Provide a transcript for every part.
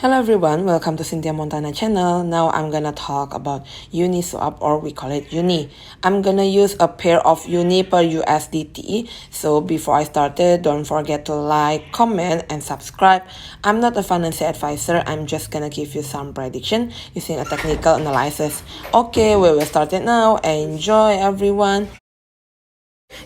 Hello everyone, welcome to Cynthia Montana channel. Now I'm gonna talk about UNISWAP, or we call it Uni. I'm gonna use a pair of Uni per USDT. So before I started, don't forget to like, comment and subscribe. I'm not a financial advisor, I'm just gonna give you some prediction using a technical analysis. Okay, we will start it now. Enjoy everyone.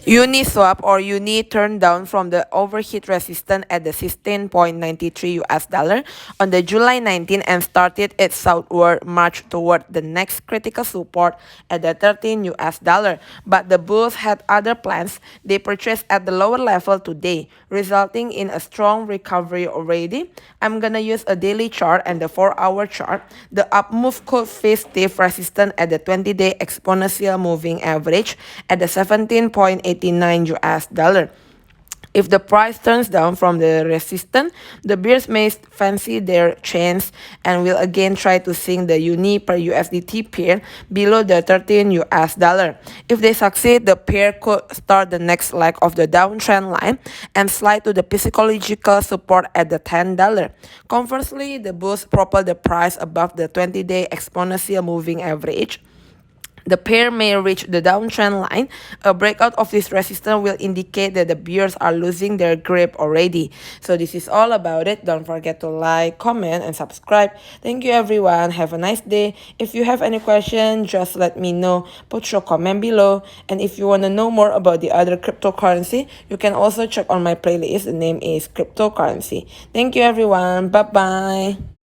UNISWAP or Uni turned down from the overheat resistance at the 16.93 US dollar on the July 19 and started its southward march toward the next critical support at the 13 US dollar. But the bulls had other plans. They purchased at the lower level today, resulting in a strong recovery already. I'm gonna use a daily chart and the 4-hour chart. The up move could face stiff resistance at the 20-day exponential moving average at the 17.89 US dollar. If the price turns down from the resistance, the bears may fancy their chance and will again try to sink the Uni per USDT pair below the 13 US dollar. If they succeed, the pair could start the next leg of the downtrend line and slide to the psychological support at the $10. Conversely, the bulls propel the price above the 20-day exponential moving average. The pair may reach the downtrend line. A breakout of this resistance will indicate that the bears are losing their grip already. So this is all about it. Don't forget to like, comment, and subscribe. Thank you everyone. Have a nice day. If you have any question, just let me know. Put your comment below. And if you want to know more about the other cryptocurrency, you can also check on my playlist. The name is Cryptocurrency. Thank you everyone. Bye-bye.